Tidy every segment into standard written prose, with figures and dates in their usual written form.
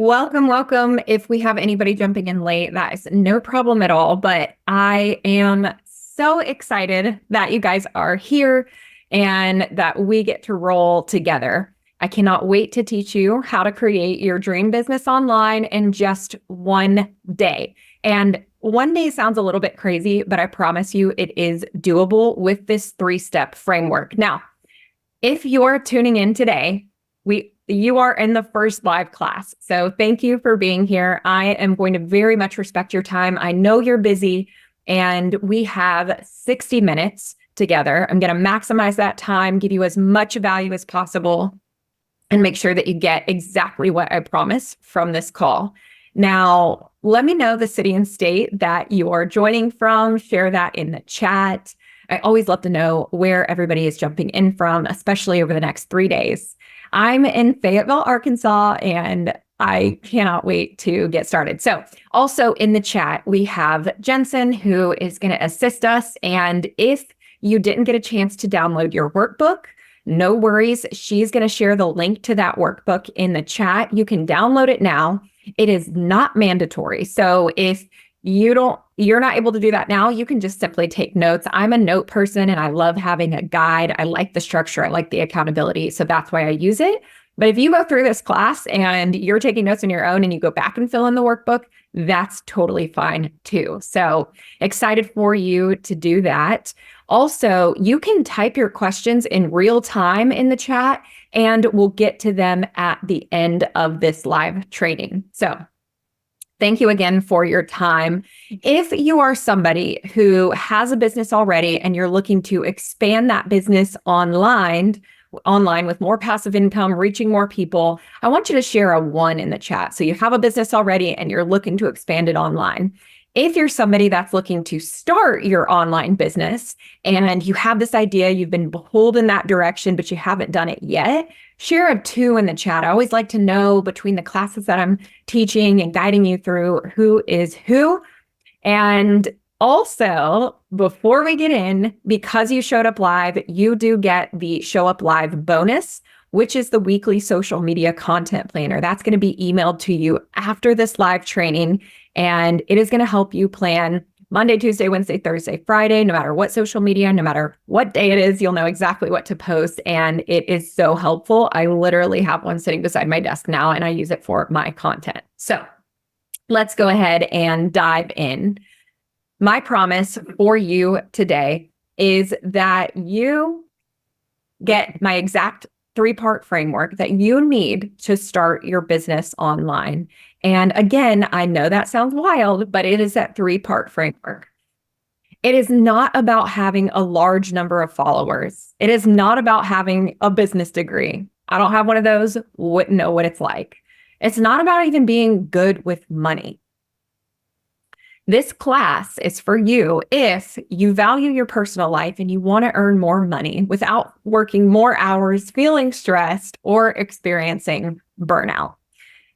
Welcome, welcome. If we have anybody jumping in late, that is no problem at all. But I am so excited that you guys are here and that we get to roll together. I cannot wait to teach you how to create your dream business online in just one day. And one day sounds a little bit crazy, but I promise you it is doable with this 3-step framework. Now, if you're tuning in today, you are in the first live class. So thank you for being here. I am going to very much respect your time. I know you're busy and we have 60 minutes together. I'm going to maximize that time, give you as much value as possible, and make sure that you get exactly what I promise from this call. Now, let me know the city and state that you are joining from. Share that in the chat. I always love to know where everybody is jumping in from, especially over the next 3 days. I'm in Fayetteville, Arkansas, and I cannot wait to get started. So also in the chat, we have Jensen, who is going to assist us. And if you didn't get a chance to download your workbook, no worries. She's going to share the link to that workbook in the chat. You can download it now. It is not mandatory. So if you're not able to do that now, you can just simply take notes. I'm a note person and I love having a guide. I like the structure. I like the accountability. So that's why I use it. But if you go through this class and you're taking notes on your own and you go back and fill in the workbook, that's totally fine too. So excited for you to do that. Also, you can type your questions in real time in the chat and we'll get to them at the end of this live training. So thank you again for your time. If you are somebody who has a business already and you're looking to expand that business online with more passive income, reaching more people, I want you to share a 1 in the chat. So you have a business already and you're looking to expand it online. If you're somebody that's looking to start your online business and you have this idea, you've been pulled in that direction, but you haven't done it yet, share a 2 in the chat. I always like to know between the classes that I'm teaching and guiding you through who is who. And also, before we get in, because you showed up live, you do get the Show Up Live bonus, which is the weekly social media content planner. That's going to be emailed to you after this live training. And it is going to help you plan Monday, Tuesday, Wednesday, Thursday, Friday, no matter what social media, no matter what day it is, you'll know exactly what to post. And it is so helpful. I literally have one sitting beside my desk now, and I use it for my content. So let's go ahead and dive in. My promise for you today is that you get my exact 3-part framework that you need to start your business online. And again, I know that sounds wild, but it is that 3-part framework. It is not about having a large number of followers. It is not about having a business degree. I don't have one of those, wouldn't know what it's like. It's not about even being good with money. This class is for you if you value your personal life and you want to earn more money without working more hours, feeling stressed, or experiencing burnout.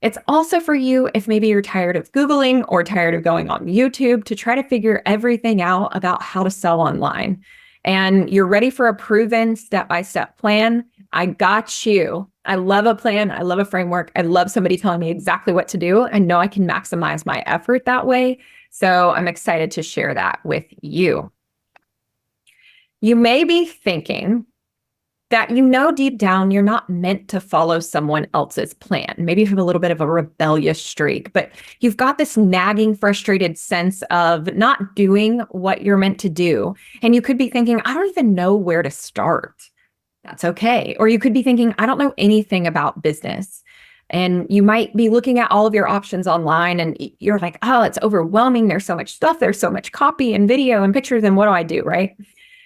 It's also for you if maybe you're tired of Googling or tired of going on YouTube to try to figure everything out about how to sell online. And you're ready for a proven step-by-step plan. I got you. I love a plan. I love a framework. I love somebody telling me exactly what to do. I know I can maximize my effort that way. So I'm excited to share that with you. You may be thinking that deep down you're not meant to follow someone else's plan. Maybe you have a little bit of a rebellious streak, but you've got this nagging, frustrated sense of not doing what you're meant to do. And you could be thinking, I don't even know where to start. That's okay. Or you could be thinking, I don't know anything about business. And you might be looking at all of your options online and you're like, oh, it's overwhelming. There's so much stuff. There's so much copy and video and pictures. And what do I do, right?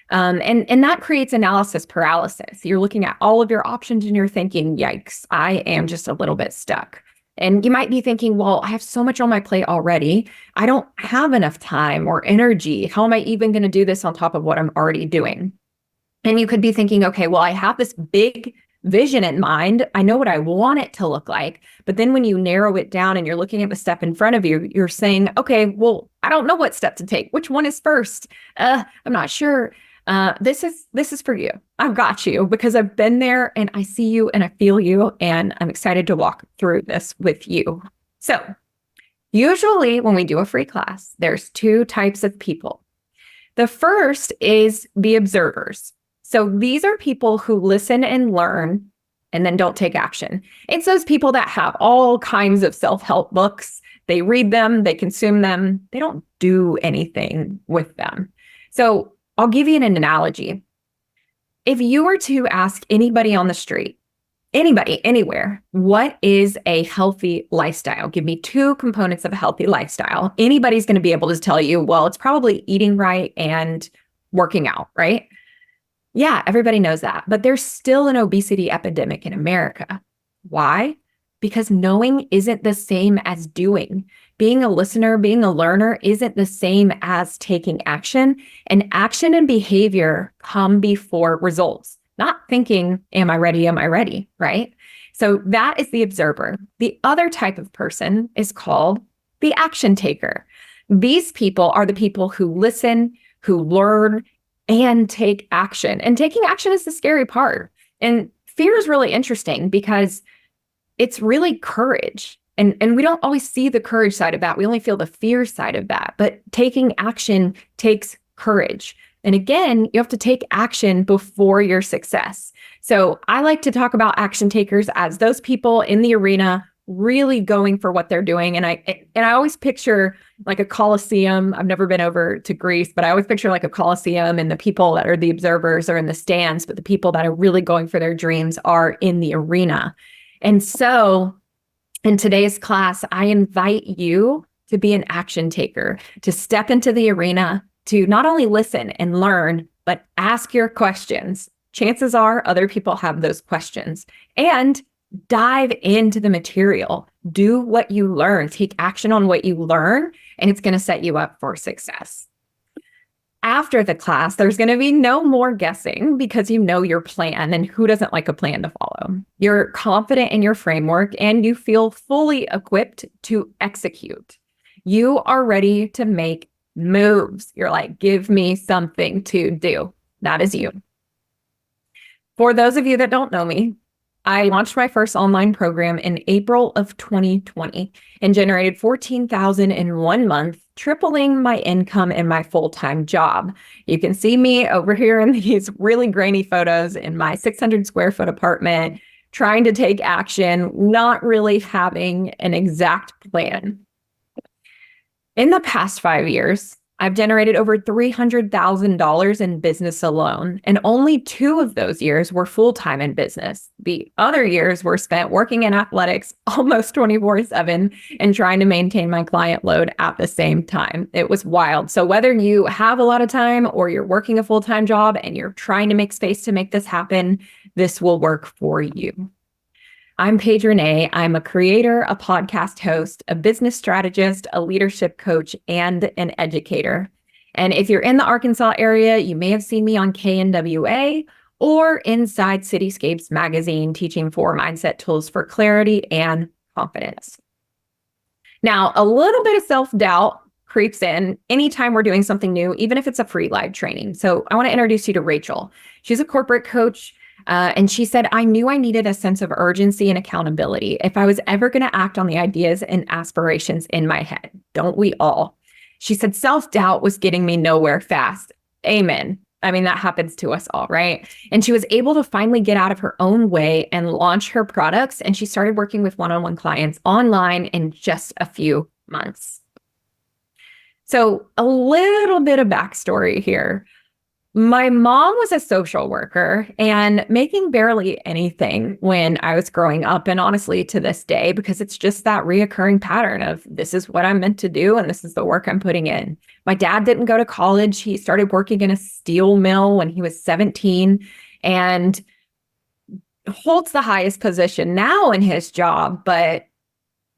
And that creates analysis paralysis. You're looking at all of your options and you're thinking, yikes, I am just a little bit stuck. And you might be thinking, well, I have so much on my plate already. I don't have enough time or energy. How am I even going to do this on top of what I'm already doing? And you could be thinking, okay, well, I have this big vision in mind. I know what I want it to look like. But then when you narrow it down and you're looking at the step in front of you, you're saying, okay, well, I don't know what step to take. Which one is first? I'm not sure. this is for you. I've got you because I've been there and I see you and I feel you, and I'm excited to walk through this with you. So usually when we do a free class, there's two types of people. The first is the observers. So these are people who listen and learn and then don't take action. It's those people that have all kinds of self-help books. They read them, they consume them, they don't do anything with them. So I'll give you an analogy. If you were to ask anybody on the street, anybody, anywhere, what is a healthy lifestyle? Give me two components of a healthy lifestyle. Anybody's going to be able to tell you, well, it's probably eating right and working out, right? Yeah, everybody knows that. But there's still an obesity epidemic in America. Why? Because knowing isn't the same as doing. Being a listener, being a learner isn't the same as taking action. And action and behavior come before results. Not thinking, am I ready? Am I ready? Right? So that is the observer. The other type of person is called the action taker. These people are the people who listen, who learn, and take action. And taking action is the scary part. And fear is really interesting because it's really courage. And we don't always see the courage side of that. We only feel the fear side of that. But taking action takes courage. And again, you have to take action before your success. So I like to talk about action takers as those people in the arena really going for what they're doing. And I always picture like a Colosseum. I've never been over to Greece, but I always picture like a Colosseum, and the people that are the observers are in the stands, but the people that are really going for their dreams are in the arena. And so in today's class, I invite you to be an action taker, to step into the arena, to not only listen and learn, but ask your questions. Chances are other people have those questions. And dive into the material. Do what you learn. Take action on what you learn, and it's going to set you up for success. After the class, there's going to be no more guessing because you know your plan, and who doesn't like a plan to follow? You're confident in your framework and you feel fully equipped to execute. You are ready to make moves. You're like, give me something to do. That is you. For those of you that don't know me, I launched my first online program in April of 2020 and generated $14,000 in 1 month, tripling my income in my full-time job. You can see me over here in these really grainy photos in my 600 square foot apartment, trying to take action, not really having an exact plan. In the past 5 years, I've generated over $300,000 in business alone, and only 2 of those years were full-time in business. The other years were spent working in athletics almost 24/7 and trying to maintain my client load at the same time. It was wild. So whether you have a lot of time or you're working a full-time job and you're trying to make space to make this happen, this will work for you. I'm Paige Renee. I'm a creator, a podcast host, a business strategist, a leadership coach, and an educator. And if you're in the Arkansas area, you may have seen me on KNWA or inside Cityscapes magazine, teaching 4 mindset tools for clarity and confidence. Now, a little bit of self-doubt creeps in anytime we're doing something new, even if it's a free live training. So I want to introduce you to Rachel. She's a corporate coach. And she said, I knew I needed a sense of urgency and accountability if I was ever going to act on the ideas and aspirations in my head. Don't we all? She said, self-doubt was getting me nowhere fast. Amen. I mean, that happens to us all, right? And she was able to finally get out of her own way and launch her products. And she started working with one-on-one clients online in just a few months. So a little bit of backstory here. My mom was a social worker and making barely anything when I was growing up, and honestly to this day, because it's just that reoccurring pattern of this is what I'm meant to do and this is the work I'm putting in. My dad didn't go to college. He started working in a steel mill when he was 17 and holds the highest position now in his job, but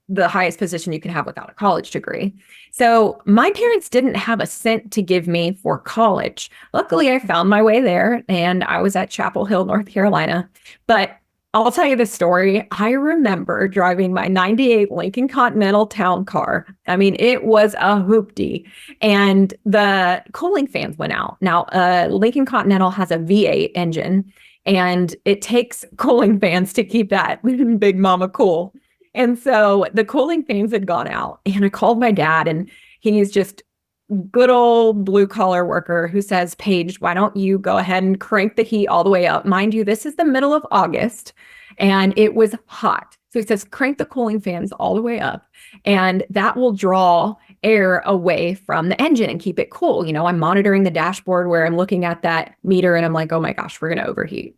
the highest position you can have without a college degree. So my parents didn't have a cent to give me for college. Luckily, I found my way there and I was at Chapel Hill, North Carolina. But I'll tell you the story. I remember driving my 98 Lincoln Continental town car. I mean, it was a hoopty, and the cooling fans went out. Now, Lincoln Continental has a V8 engine, and it takes cooling fans to keep that big mama cool. And so the cooling fans had gone out, and I called my dad, and he's just good old blue collar worker who says, Paige, why don't you go ahead and crank the heat all the way up? Mind you, this is the middle of August and it was hot. So he says, crank the cooling fans all the way up, and that will draw air away from the engine and keep it cool. You know, I'm monitoring the dashboard where I'm looking at that meter and I'm like, oh my gosh, we're going to overheat.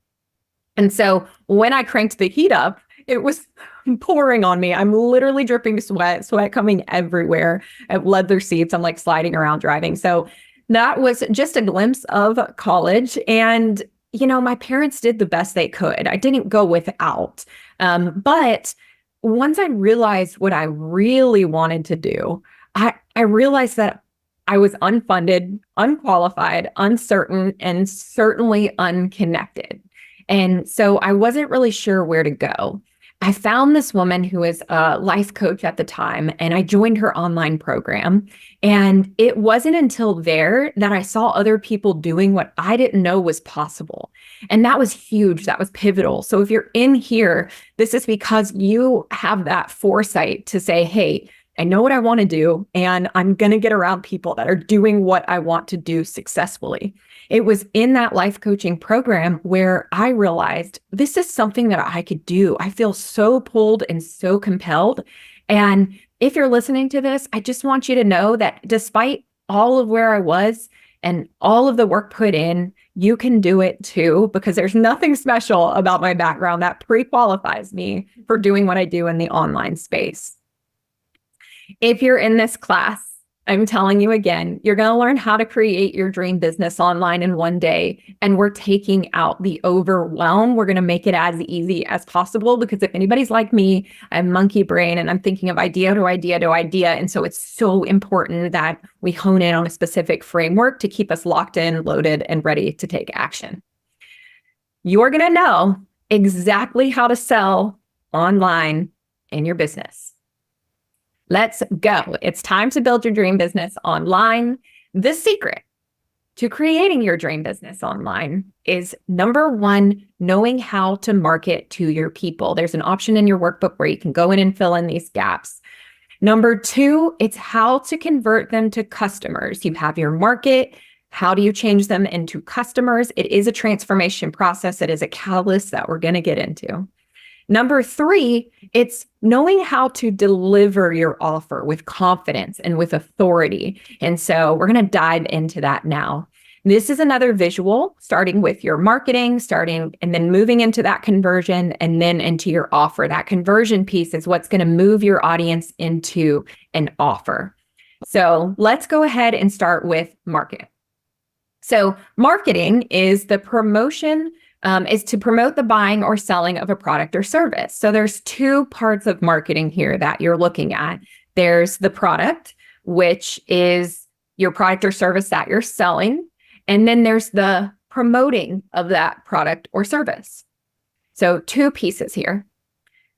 And so when I cranked the heat up, it was pouring on me. I'm literally dripping sweat coming everywhere at leather seats. I'm like sliding around driving. So that was just a glimpse of college. And, you know, my parents did the best they could. I didn't go without. But once I realized what I really wanted to do, I realized that I was unfunded, unqualified, uncertain, and certainly unconnected. And so I wasn't really sure where to go. I found this woman who was a life coach at the time, and I joined her online program. And it wasn't until there that I saw other people doing what I didn't know was possible. And that was huge. That was pivotal. So if you're in here, this is because you have that foresight to say, hey, I know what I want to do, and I'm going to get around people that are doing what I want to do successfully. It was in that life coaching program where I realized this is something that I could do. I feel so pulled and so compelled. And if you're listening to this, I just want you to know that despite all of where I was and all of the work put in, you can do it too, because there's nothing special about my background that pre-qualifies me for doing what I do in the online space. If you're in this class, I'm telling you again, you're going to learn how to create your dream business online in one day. And we're taking out the overwhelm. We're going to make it as easy as possible, because if anybody's like me, I have monkey brain and I'm thinking of idea to idea to idea. And so it's so important that we hone in on a specific framework to keep us locked in, loaded, and ready to take action. You're going to know exactly how to sell online in your business. Let's go. It's time to build your dream business online. The secret to creating your dream business online is, number one, knowing how to market to your people. There's an option in your workbook where you can go in and fill in these gaps. Number two, it's how to convert them to customers. You have your market. How do you change them into customers? It is a transformation process. It is a catalyst that we're going to get into. Number three, it's knowing how to deliver your offer with confidence and with authority. And so we're going to dive into that now. This is another visual, starting with your marketing, and then moving into that conversion and then into your offer. That conversion piece is what's going to move your audience into an offer. So let's go ahead and start with market. So marketing is the promotion is to promote the buying or selling of a product or service. So there's two parts of marketing here that you're looking at. There's the product, which is your product or service that you're selling. And then there's the promoting of that product or service. So two pieces here.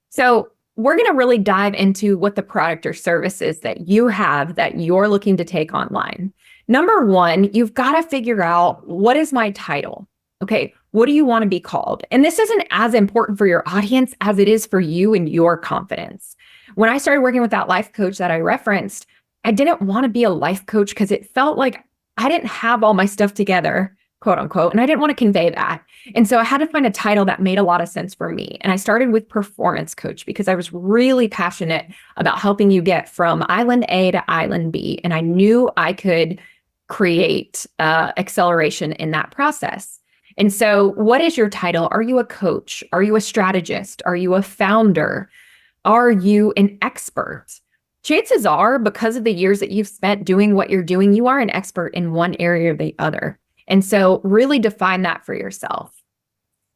So we're going to really dive into what the product or service is that you have that you're looking to take online. Number one, you've got to figure out, what is my title? Okay, what do you want to be called? And this isn't as important for your audience as it is for you and your confidence. When I started working with that life coach that I referenced, I didn't want to be a life coach because it felt like I didn't have all my stuff together, quote unquote, and I didn't want to convey that. And so I had to find a title that made a lot of sense for me. And I started with performance coach because I was really passionate about helping you get from island A to island B. And I knew I could create acceleration in that process. And so what is your title? Are you a coach? Are you a strategist? Are you a founder? Are you an expert? Chances are, because of the years that you've spent doing what you're doing, you are an expert in one area or the other. And so really define that for yourself.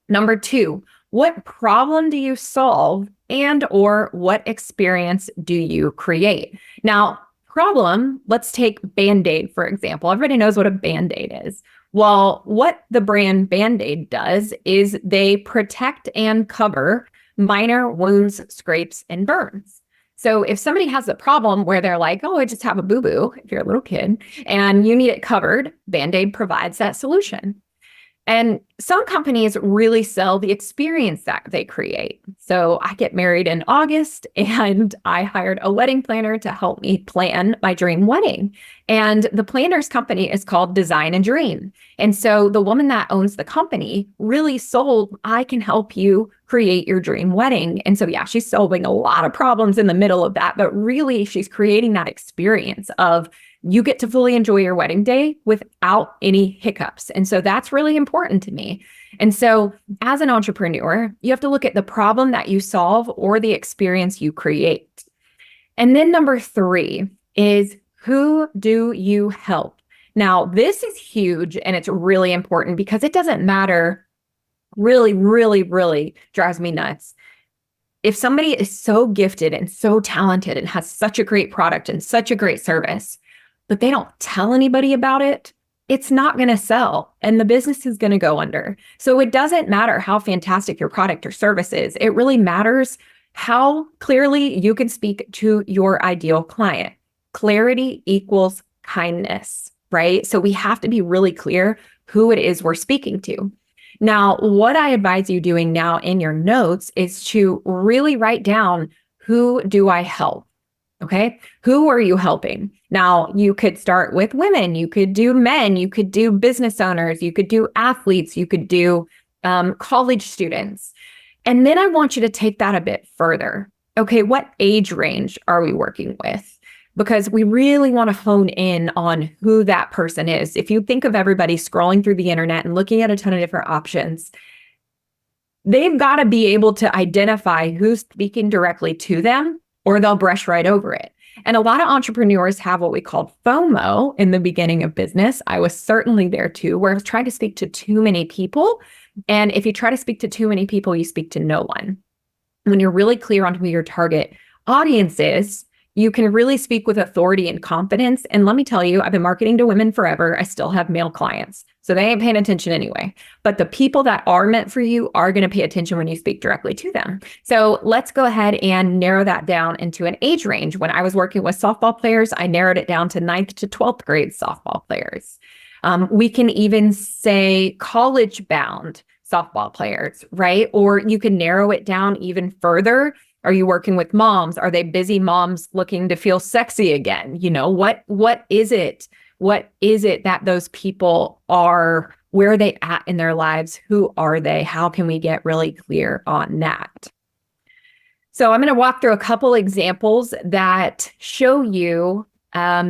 Number two, what problem do you solve and or what experience do you create? Now, problem, let's take Band-Aid, for example. Everybody knows what a Band-Aid is. Well, what the brand Band-Aid does is they protect and cover minor wounds, scrapes, and burns. So if somebody has a problem where they're like, oh, I just have a boo-boo, if you're a little kid, and you need it covered, Band-Aid provides that solution. And some companies really sell the experience that they create. So I get married in August and I hired a wedding planner to help me plan my dream wedding. And the planner's company is called Design and Dream. And so the woman that owns the company really sold, I can help you create your dream wedding. And so, yeah, she's solving a lot of problems in the middle of that, but really she's creating that experience of you get to fully enjoy your wedding day without any hiccups. And so that's really important to me. And so as an entrepreneur, you have to look at the problem that you solve or the experience you create. And then number 3 is, who do you help? Now, this is huge and it's really important because it doesn't matter, really, really, really drives me nuts. If somebody is so gifted and so talented and has such a great product and such a great service, but they don't tell anybody about it, it's not going to sell and the business is going to go under. So it doesn't matter how fantastic your product or service is. It really matters how clearly you can speak to your ideal client. Clarity equals kindness, right? So we have to be really clear who it is we're speaking to. Now, what I advise you doing now in your notes is to really write down, who do I help? Okay. Who are you helping? Now, you could start with women, you could do men, you could do business owners, you could do athletes, you could do college students. And then I want you to take that a bit further. Okay. What age range are we working with? Because we really want to hone in on who that person is. If you think of everybody scrolling through the internet and looking at a ton of different options, they've got to be able to identify who's speaking directly to them, or they'll brush right over it. And a lot of entrepreneurs have what we call FOMO in the beginning of business. I was certainly there too, where I was trying to speak to too many people. And if you try to speak to too many people, you speak to no one. When you're really clear on who your target audience is, you can really speak with authority and confidence. And let me tell you, I've been marketing to women forever. I still have male clients, so they ain't paying attention anyway. But the people that are meant for you are going to pay attention when you speak directly to them. So let's go ahead and narrow that down into an age range. When I was working with softball players, I narrowed it down to 9th to 12th grade softball players. We can even say college-bound softball players, right? Or you can narrow it down even further. Are you working with moms? Are they busy moms looking to feel sexy again? You know, what is it? What is it that those people are? Where are they at in their lives? Who are they? How can we get really clear on that? So I'm going to walk through a couple examples that show you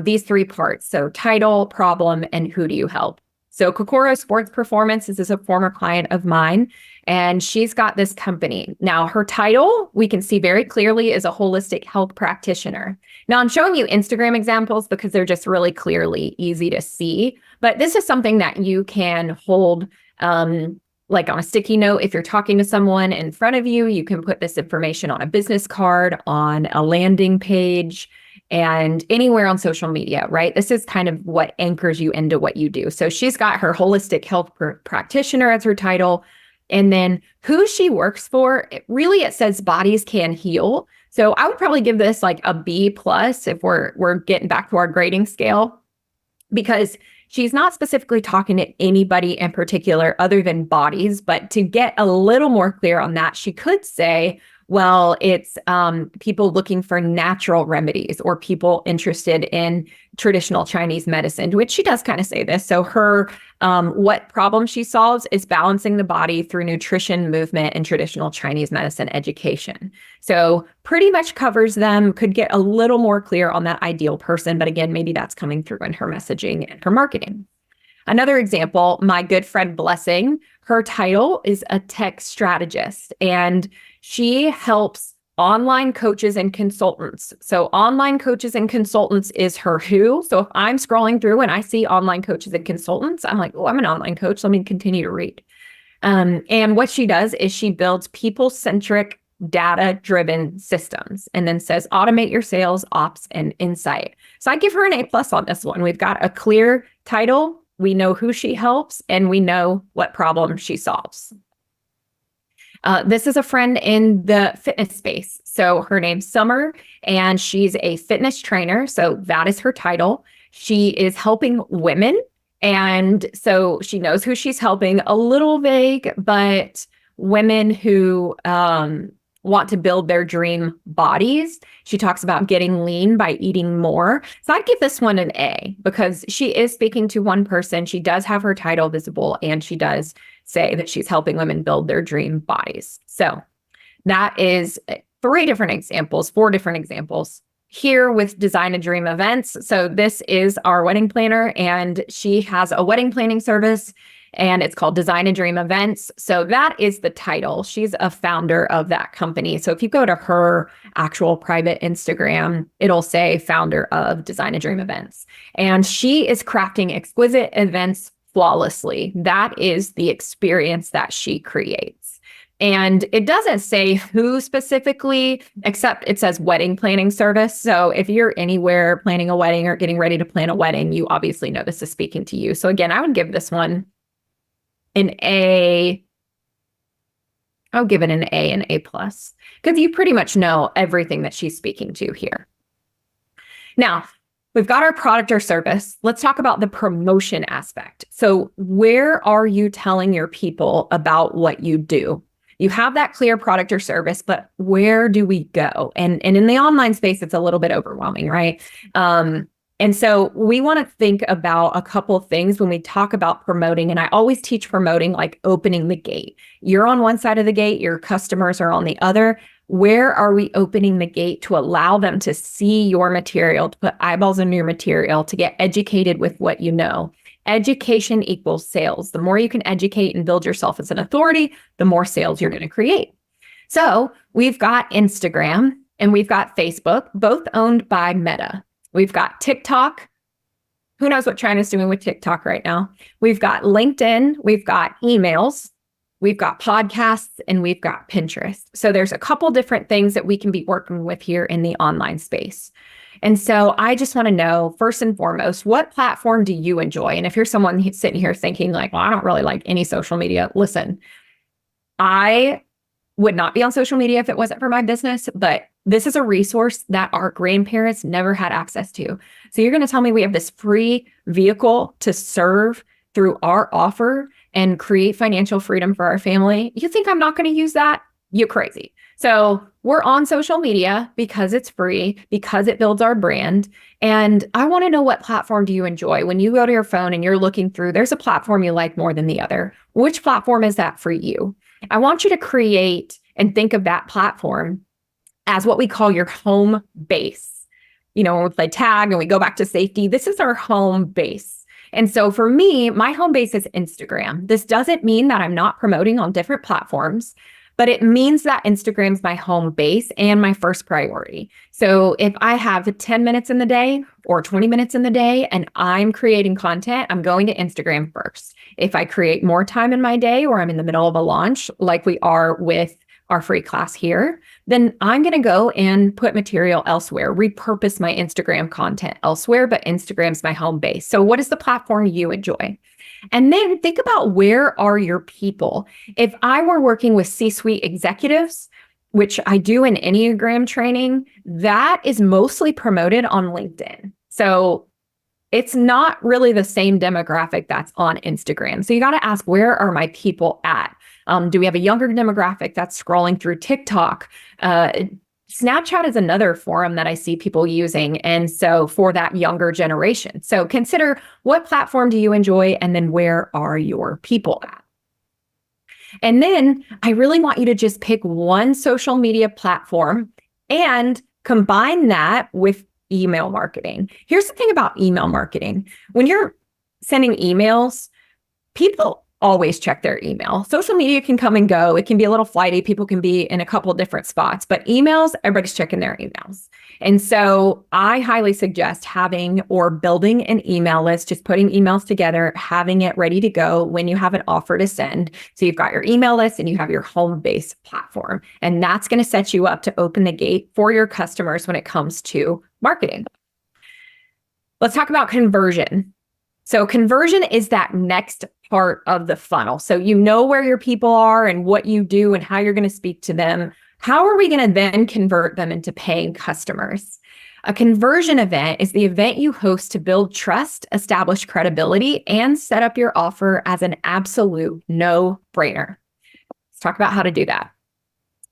these 3 parts. So title, problem, and who do you help? So Kokoro Sports Performance, this is a former client of mine, and she's got this company. Now, her title, we can see very clearly, is a holistic health practitioner. Now, I'm showing you Instagram examples because they're just really clearly easy to see. But this is something that you can hold like on a sticky note. If you're talking to someone in front of you, you can put this information on a business card, on a landing page, and anywhere on social media, right? This is kind of what anchors you into what you do. So she's got her holistic health practitioner as her title. And then who she works for, it says bodies can heal. So I would probably give this like a B+ if we're getting back to our grading scale, because she's not specifically talking to anybody in particular other than bodies. But to get a little more clear on that, she could say, well, it's people looking for natural remedies or people interested in traditional Chinese medicine, which she does kind of say this. So her, what problem she solves is balancing the body through nutrition, movement, and traditional Chinese medicine education. So pretty much covers them, could get a little more clear on that ideal person. But again, maybe that's coming through in her messaging and her marketing. Another example, my good friend Blessing, her title is a tech strategist, and she helps online coaches and consultants. So online coaches and consultants is her who. So if I'm scrolling through and I see online coaches and consultants, I'm like, oh, I'm an online coach. Let me continue to read. And what she does is she builds people-centric, data-driven systems, and then says, automate your sales, ops, and insight. So I give her an A+ on this one. We've got a clear title, we know who she helps, and we know what problem she solves. This is a friend in the fitness space. So her name's Summer, and she's a fitness trainer. So that is her title. She is helping women. And so she knows who she's helping, a little vague, but women who want to build their dream bodies. She talks about getting lean by eating more. So I'd give this one an A because she is speaking to one person. She does have her title visible, and she does say that she's helping women build their dream bodies. So that is 4 different examples here with Design a Dream Events. So this is our wedding planner, and she has a wedding planning service, and it's called Design a Dream Events. So that is the title. She's a founder of that company. So if you go to her actual private Instagram, it'll say founder of Design a Dream Events. And she is crafting exquisite events flawlessly. That is the experience that she creates. And it doesn't say who specifically, except it says wedding planning service. So if you're anywhere planning a wedding or getting ready to plan a wedding, you obviously know this is speaking to you. So again, I would give this one an A. I'll give it an A and A+, because you pretty much know everything that she's speaking to here. Now, we've got our product or service. Let's talk about the promotion aspect. So where are you telling your people about what you do? You have that clear product or service, but where do we go? And in the online space, it's a little bit overwhelming, right? And so we want to think about a couple things when we talk about promoting. And I always teach promoting like opening the gate. You're on one side of the gate, your customers are on the other. Where are we opening the gate to allow them to see your material, to put eyeballs on your material, to get educated with what you know? Education equals sales. The more you can educate and build yourself as an authority, the more sales you're going to create. So we've got Instagram and we've got Facebook, both owned by Meta. We've got TikTok. Who knows what China's doing with TikTok right now? We've got LinkedIn. We've got emails. We've got podcasts, and we've got Pinterest. So there's a couple different things that we can be working with here in the online space. And so I just want to know, first and foremost, what platform do you enjoy? And if you're someone sitting here thinking like, well, I don't really like any social media, listen, I would not be on social media if it wasn't for my business, but this is a resource that our grandparents never had access to. So you're going to tell me we have this free vehicle to serve through our offer and create financial freedom for our family? You think I'm not going to use that? You're crazy. So we're on social media because it's free, because it builds our brand. And I want to know, what platform do you enjoy? When you go to your phone and you're looking through, there's a platform you like more than the other. Which platform is that for you? I want you to create and think of that platform as what we call your home base. You know, when we play tag and we go back to safety, this is our home base. And so for me, my home base is Instagram. This doesn't mean that I'm not promoting on different platforms, but it means that Instagram's my home base and my first priority. So if I have 10 minutes in the day or 20 minutes in the day and I'm creating content, I'm going to Instagram first. If I create more time in my day or I'm in the middle of a launch, like we are with our free class here, then I'm going to go and put material elsewhere, repurpose my Instagram content elsewhere, but Instagram's my home base. So what is the platform you enjoy? And then think about, where are your people? If I were working with C-suite executives, which I do in Enneagram training, that is mostly promoted on LinkedIn. So it's not really the same demographic that's on Instagram. So you got to ask, where are my people at? Do we have a younger demographic that's scrolling through TikTok? Snapchat is another forum that I see people using. And so for that younger generation. So consider, what platform do you enjoy? And then where are your people at? And then I really want you to just pick one social media platform and combine that with email marketing. Here's the thing about email marketing. When you're sending emails, people always check their email. Social media can come and go. It can be a little flighty. People can be in a couple different spots, but emails, everybody's checking their emails. And so I highly suggest having or building an email list, just putting emails together, having it ready to go when you have an offer to send. So you've got your email list and you have your home base platform, and that's going to set you up to open the gate for your customers when it comes to marketing. Let's talk about conversion. So conversion is that next part of the funnel. So you know where your people are and what you do and how you're going to speak to them. How are we going to then convert them into paying customers? A conversion event is the event you host to build trust, establish credibility, and set up your offer as an absolute no-brainer. Let's talk about how to do that.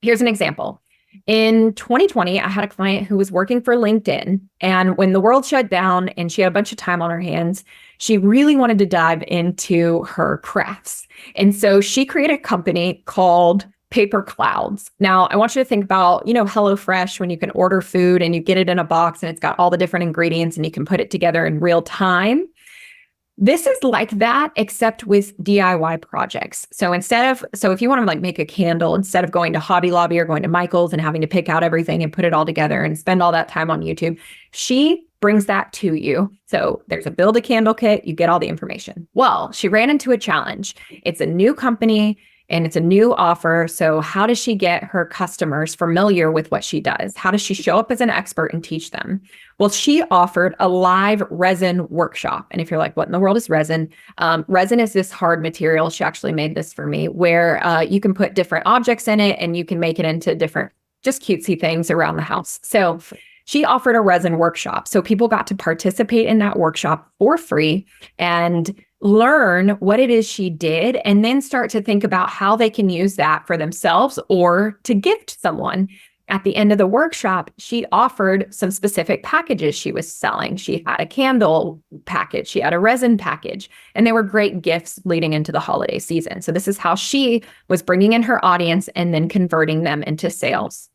Here's an example. In 2020, I had a client who was working for LinkedIn, and when the world shut down and she had a bunch of time on her hands, she really wanted to dive into her crafts. And so she created a company called Paper Clouds. Now, I want you to think about, HelloFresh, when you can order food and you get it in a box and it's got all the different ingredients and you can put it together in real time. This is like that, except with DIY projects. So if you want to make a candle, instead of going to Hobby Lobby or going to Michael's and having to pick out everything and put it all together and spend all that time on YouTube, she brings that to you. So there's a build a candle kit, you get all the information. Well, she ran into a challenge. It's a new company and it's a new offer. So how does she get her customers familiar with what she does? How does she show up as an expert and teach them? Well, she offered a live resin workshop. And if you're like, what in the world is resin? Resin is this hard material. She actually made this for me, where you can put different objects in it and you can make it into different, just cutesy things around the house. So she offered a resin workshop. So people got to participate in that workshop for free and learn what it is she did, and then start to think about how they can use that for themselves or to gift someone. At the end of the workshop, she offered some specific packages she was selling. She had a candle package, she had a resin package, and they were great gifts leading into the holiday season. So this is how she was bringing in her audience and then converting them into sales.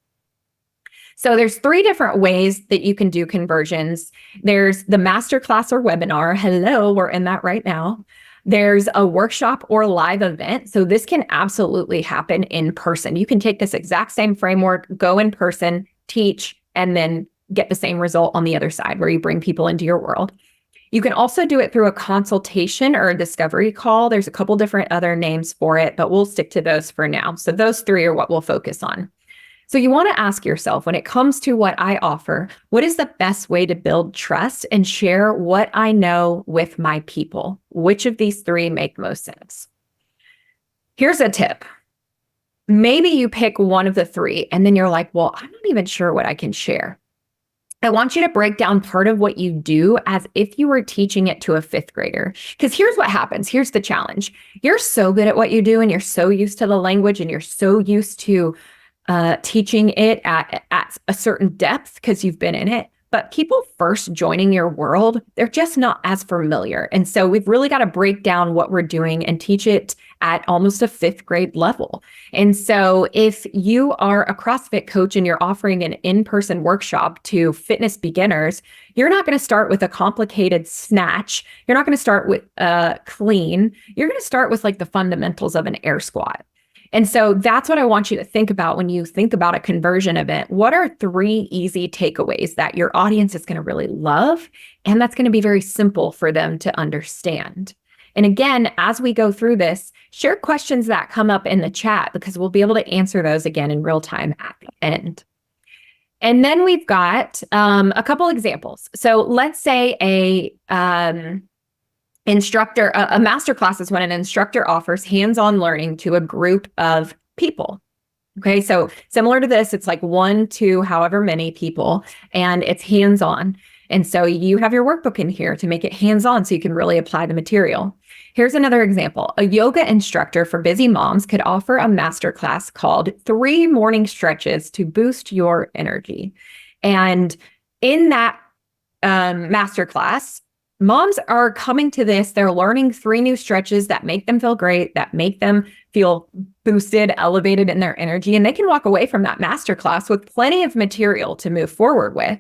So there's 3 different ways that you can do conversions. There's the masterclass or webinar. Hello, we're in that right now. There's a workshop or live event. So this can absolutely happen in person. You can take this exact same framework, go in person, teach, and then get the same result on the other side, where you bring people into your world. You can also do it through a consultation or a discovery call. There's a couple different other names for it, but we'll stick to those for now. So those 3 are what we'll focus on. So you want to ask yourself, when it comes to what I offer, what is the best way to build trust and share what I know with my people? Which of these 3 make most sense? Here's a tip. Maybe you pick one of the 3 and then you're like, well, I'm not even sure what I can share. I want you to break down part of what you do as if you were teaching it to a 5th grader. Because here's what happens. Here's the challenge. You're so good at what you do and you're so used to the language and you're so used to teaching it at a certain depth because you've been in it. But people first joining your world, they're just not as familiar. And so we've really got to break down what we're doing and teach it at almost a 5th grade level. And so if you are a CrossFit coach and you're offering an in-person workshop to fitness beginners, you're not going to start with a complicated snatch. You're not going to start with clean. You're going to start with the fundamentals of an air squat. And so that's what I want you to think about when you think about a conversion event. What are 3 easy takeaways that your audience is going to really love? And that's going to be very simple for them to understand. And again, as we go through this, share questions that come up in the chat, because we'll be able to answer those again in real time at the end. And then we've got a couple examples. So let's say a masterclass is when an instructor offers hands-on learning to a group of people. Okay, so similar to this, it's 1 to however many people, and it's hands-on. And so you have your workbook in here to make it hands-on so you can really apply the material. Here's another example. A yoga instructor for busy moms could offer a masterclass called 3 Morning Stretches to Boost Your Energy. And in that masterclass, moms are coming to this, they're learning 3 new stretches that make them feel great, that make them feel boosted, elevated in their energy, and they can walk away from that masterclass with plenty of material to move forward with,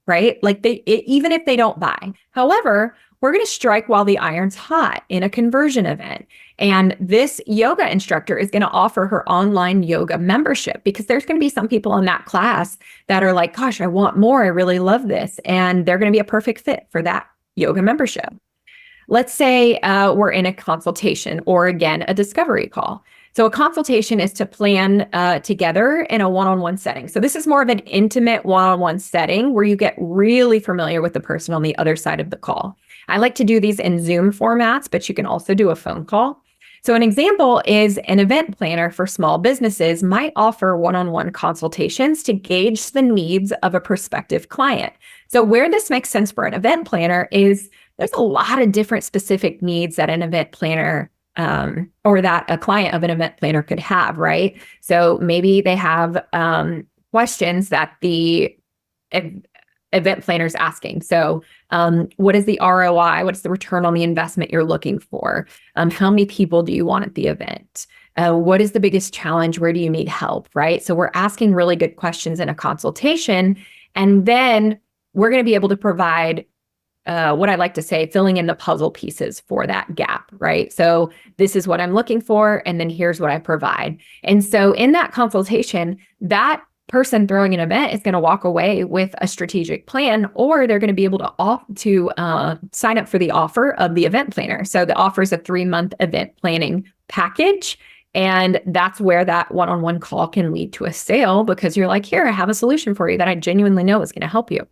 right? Even if they don't buy. However, we're going to strike while the iron's hot in a conversion event. And this yoga instructor is going to offer her online yoga membership, because there's going to be some people in that class that are like, gosh, I want more. I really love this. And they're going to be a perfect fit for that yoga membership. Let's say we're in a consultation or, again, a discovery call. So a consultation is to plan together in a one-on-one setting. So this is more of an intimate one-on-one setting where you get really familiar with the person on the other side of the call. I like to do these in Zoom formats, but you can also do a phone call. So an example is an event planner for small businesses might offer one-on-one consultations to gauge the needs of a prospective client. So where this makes sense for an event planner is there's a lot of different specific needs that an event planner or that a client of an event planner could have, right? So maybe they have questions that the event planner is asking. So what is the ROI? What's the return on the investment you're looking for? How many people do you want at the event? What is the biggest challenge? Where do you need help, right? So we're asking really good questions in a consultation, and then we're going to be able to provide what I like to say, filling in the puzzle pieces for that gap, right? So this is what I'm looking for, and then here's what I provide. And so in that consultation, that person throwing an event is going to walk away with a strategic plan, or they're going to be able to sign up for the offer of the event planner. So the offer is a 3-month event planning package. And that's where that one-on-one call can lead to a sale, because you're like, here, I have a solution for you that I genuinely know is going to help you.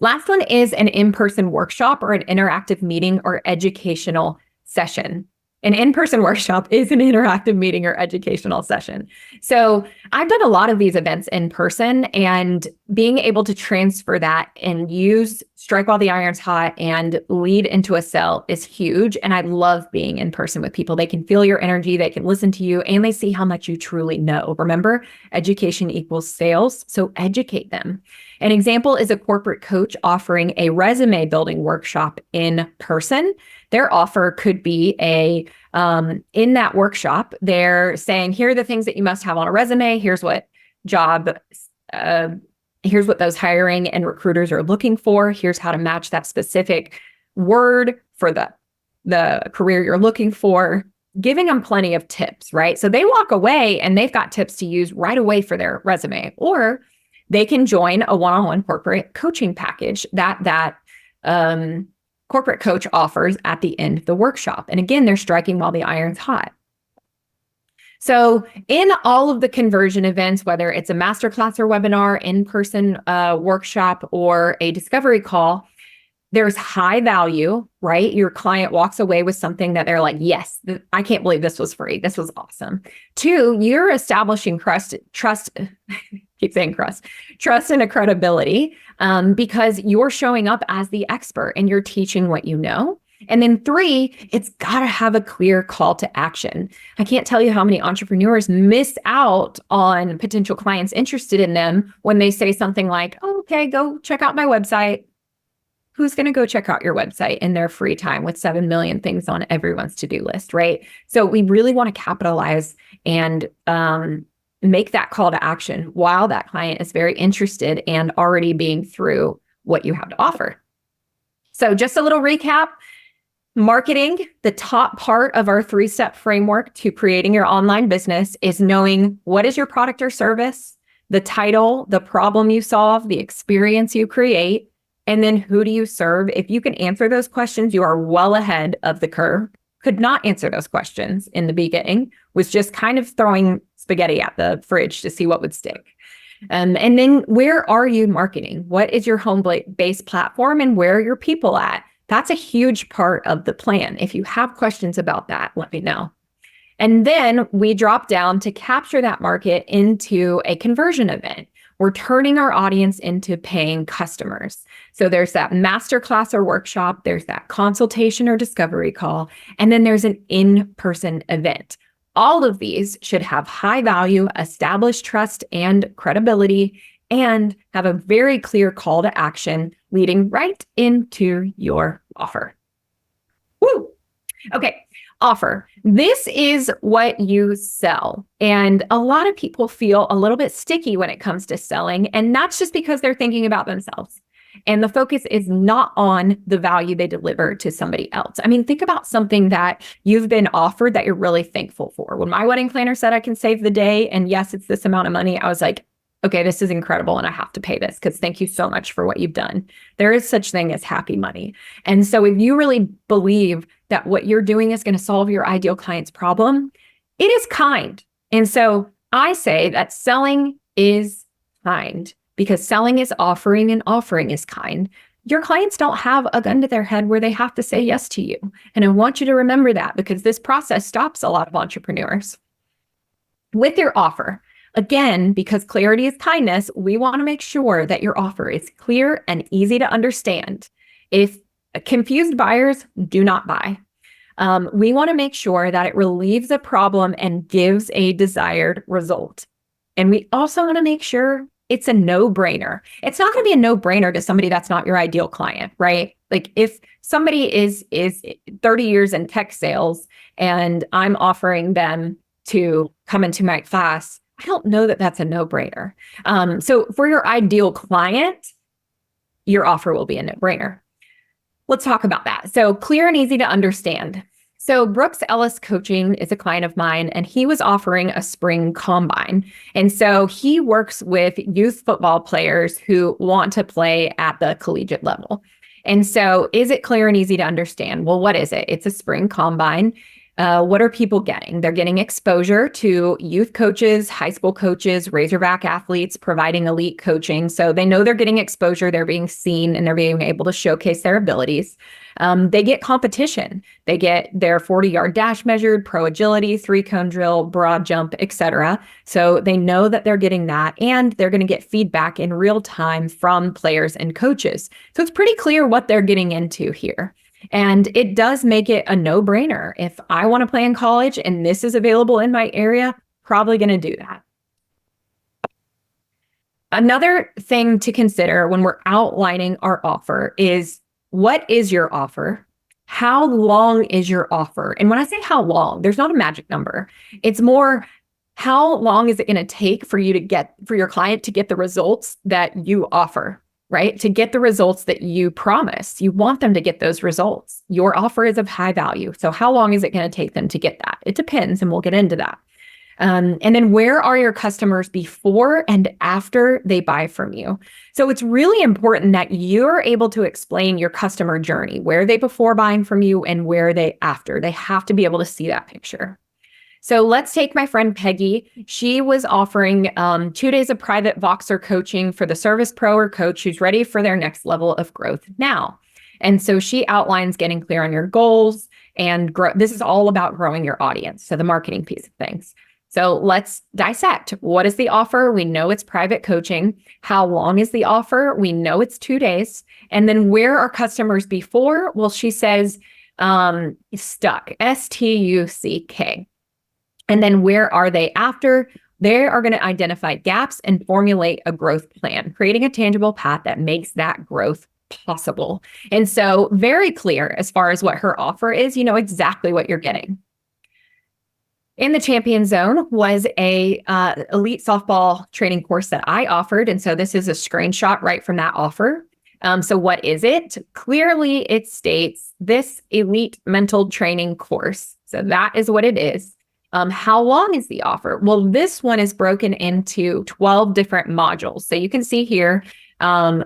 Last one is an in-person workshop or an interactive meeting or educational session. An in-person workshop is an interactive meeting or educational session. So I've done a lot of these events in person, and being able to transfer that and use strike while the iron's hot and lead into a sale is huge. And I love being in person with people. They can feel your energy, they can listen to you, and they see how much you truly know. Remember, education equals sales, so educate them. An example is a corporate coach offering a resume building workshop in person. Their offer could be in that workshop, they're saying, here are the things that you must have on a resume. Here's what those hiring and recruiters are looking for. Here's how to match that specific word for the career you're looking for, giving them plenty of tips, right? So they walk away and they've got tips to use right away for their resume, or they can join a one-on-one corporate coaching package that corporate coach offers at the end of the workshop. And again, they're striking while the iron's hot. So in all of the conversion events, whether it's a masterclass or webinar, in-person workshop, or a discovery call, there's high value, right? Your client walks away with something that they're like, yes, I can't believe this was free. This was awesome. 2, you're establishing trust, keep saying trust and a credibility because you're showing up as the expert and you're teaching what you know. And then 3, it's got to have a clear call to action. I can't tell you how many entrepreneurs miss out on potential clients interested in them when they say something like, oh, okay, go check out my website. Who's going to go check out your website in their free time with 7 million things on everyone's to-do list, right? So we really want to capitalize and make that call to action while that client is very interested and already being through what you have to offer. So just a little recap. Marketing, the top part of our 3-step framework to creating your online business, is knowing what is your product or service, the title, the problem you solve, the experience you create, and then who do you serve? If you can answer those questions, you are well ahead of the curve. Could not answer those questions in the beginning, was just kind of throwing spaghetti at the fridge to see what would stick. And then where are you marketing? What is your home-based platform and where are your people at? That's a huge part of the plan. If you have questions about that, let me know. And then we drop down to capture that market into a conversion event. We're turning our audience into paying customers. So there's that masterclass or workshop, there's that consultation or discovery call, and then there's an in-person event. All of these should have high value, established trust and credibility, and have a very clear call to action leading right into your offer. Woo! Okay. Offer. This is what you sell. And a lot of people feel a little bit sticky when it comes to selling. And that's just because they're thinking about themselves. And the focus is not on the value they deliver to somebody else. I mean, think about something that you've been offered that you're really thankful for. When my wedding planner said I can save the day, and yes, it's this amount of money, I was like, okay, this is incredible and I have to pay this because thank you so much for what you've done. There is such thing as happy money. And so if you really believe that what you're doing is going to solve your ideal client's problem, It is kind. And so I say that selling is kind because selling is offering and offering is kind. Your clients don't have a gun to their head where they have to say yes to you. And I want you to remember that because this process stops a lot of entrepreneurs. With your offer, again, because clarity is kindness, we want to make sure that your offer is clear and easy to understand. If confused buyers do not buy. We want to make sure that it relieves a problem and gives a desired result. And we also want to make sure it's a no-brainer. It's not going to be a no-brainer to somebody that's not your ideal client, right? Like if somebody is 30 years in tech sales and I'm offering them to come into my class, I don't know that that's a no-brainer. So for your ideal client, your offer will be a no-brainer. Let's talk about that. So clear and easy to understand. So Brooks Ellis Coaching is a client of mine, and he was offering a spring combine. And so he works with youth football players who want to play at the collegiate level. And so is it clear and easy to understand? Well, what is it? It's a spring combine. What are people getting? They're getting exposure to youth coaches, high school coaches, Razorback athletes providing elite coaching. So they know they're getting exposure, they're being seen, and they're being able to showcase their abilities. They get competition. They get their 40-yard dash measured, pro agility, 3-cone drill, broad jump, etc. So they know that they're getting that, and they're going to get feedback in real time from players and coaches. So it's pretty clear what they're getting into here. And it does make it a no-brainer. If I want to play in college and this is available in my area, probably going to do that. Another thing to consider when we're outlining our offer is, what is your offer? How long is your offer? And when I say how long, there's not a magic number. It's more, how long is it going to take for your client to get the results that you offer? Right? To get the results that you promise. You want them to get those results. Your offer is of high value. So how long is it going to take them to get that? It depends, and we'll get into that. And then where are your customers before and after they buy from you? So it's really important that you're able to explain your customer journey. Where are they before buying from you and where are they after? They have to be able to see that picture. So let's take my friend Peggy. She was offering 2 days of private Voxer coaching for the service pro or coach who's ready for their next level of growth now. And so she outlines getting clear on your goals and this is all about growing your audience. So the marketing piece of things. So let's dissect. What is the offer? We know it's private coaching. How long is the offer? We know it's 2 days. And then where are customers before? Well, she says stuck, S-T-U-C-K. And then where are they after? They are going to identify gaps and formulate a growth plan, creating a tangible path that makes that growth possible. And so very clear as far as what her offer is, you know exactly what you're getting. In the Champion Zone was a elite softball training course that I offered. And so this is a screenshot right from that offer. So what is it? Clearly it states this elite mental training course. So that is what it is. How long is the offer? Well, this one is broken into 12 different modules. So you can see here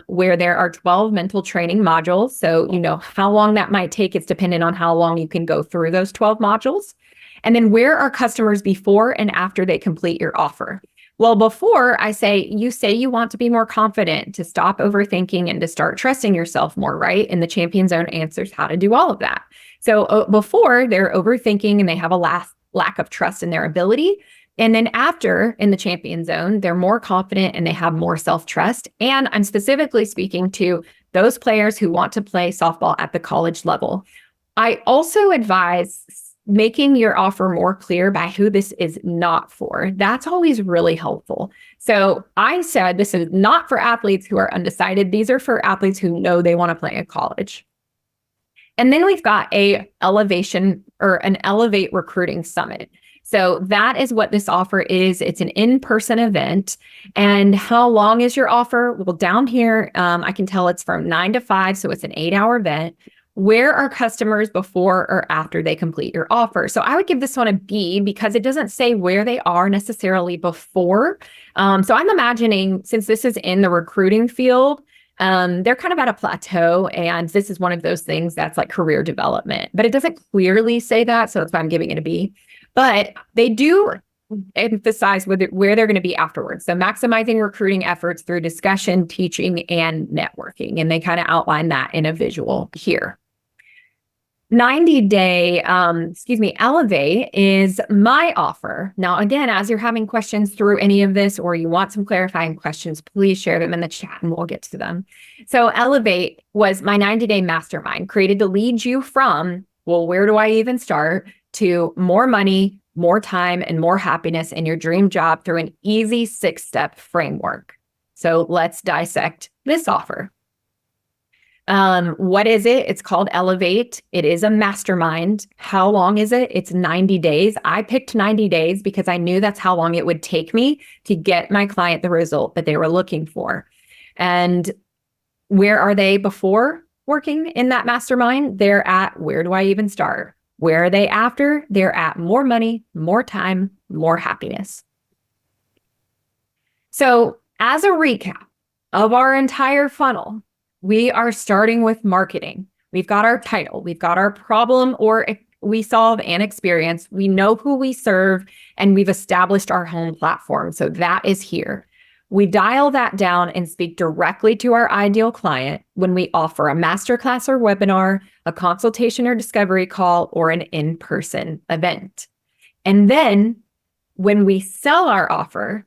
where there are 12 mental training modules. So you know how long that might take. It's dependent on how long you can go through those 12 modules. And then where are customers before and after they complete your offer? Well, before you say you want to be more confident, to stop overthinking and to start trusting yourself more, right? And the Champion Zone answers how to do all of that. So before, they're overthinking and they have a lack of trust in their ability. And then after, in the Champion Zone, they're more confident and they have more self-trust. And I'm specifically speaking to those players who want to play softball at the college level. I also advise making your offer more clear by who this is not for. That's always really helpful. So I said this is not for athletes who are undecided. These are for athletes who know they want to play at college. And then we've got an Elevate Recruiting Summit. So that is what this offer is. It's an in-person event. And how long is your offer? Well, down here, I can tell it's from 9 to 5. So it's an 8-hour event. Where are customers before or after they complete your offer? So I would give this one a B because it doesn't say where they are necessarily before. So I'm imagining, since this is in the recruiting field, they're kind of at a plateau, and this is one of those things that's like career development, but it doesn't clearly say that. So that's why I'm giving it a B. But they do emphasize where they're going to be afterwards. So maximizing recruiting efforts through discussion, teaching, and networking. And they kind of outline that in a visual here. 90-day, Elevate is my offer. Now, again, as you're having questions through any of this, or you want some clarifying questions, please share them in the chat and we'll get to them. So Elevate was my 90-day mastermind created to lead you from, well, where do I even start, to more money, more time, and more happiness in your dream job through an easy 6-step framework. So let's dissect this offer. What is it? It's called Elevate. It is a mastermind. How long is it? It's 90 days. I picked 90 days because I knew that's how long it would take me to get my client the result that they were looking for. And where are they before working in that mastermind? They're at, where do I even start? Where are they after? They're at more money, more time, more happiness. So as a recap of our entire funnel, we are starting with marketing. We've got our title, we've got our problem or we solve and experience. We know who we serve, and we've established our home platform. So that is here. We dial that down and speak directly to our ideal client when we offer a masterclass or webinar, a consultation or discovery call, or an in-person event. And then when we sell our offer,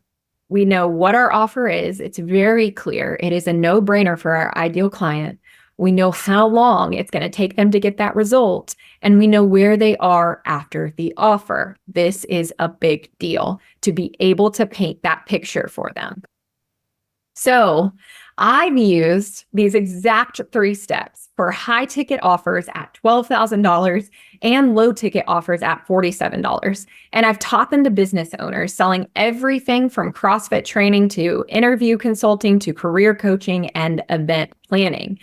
we know what our offer is. It's very clear. It is a no-brainer for our ideal client. We know how long it's going to take them to get that result, and we know where they are after the offer. This is a big deal to be able to paint that picture for them. So I've used these exact 3 steps for high ticket offers at $12,000 and low ticket offers at $47. And I've taught them to business owners selling everything from CrossFit training to interview consulting to career coaching and event planning.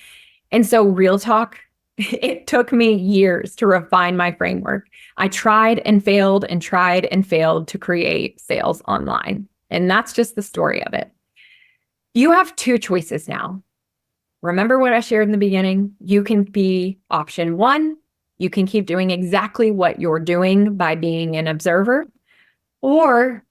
And so real talk, it took me years to refine my framework. I tried and failed and tried and failed to create sales online. And that's just the story of it. You have 2 choices now. Remember what I shared in the beginning? You can be option 1. You can keep doing exactly what you're doing by being an observer, or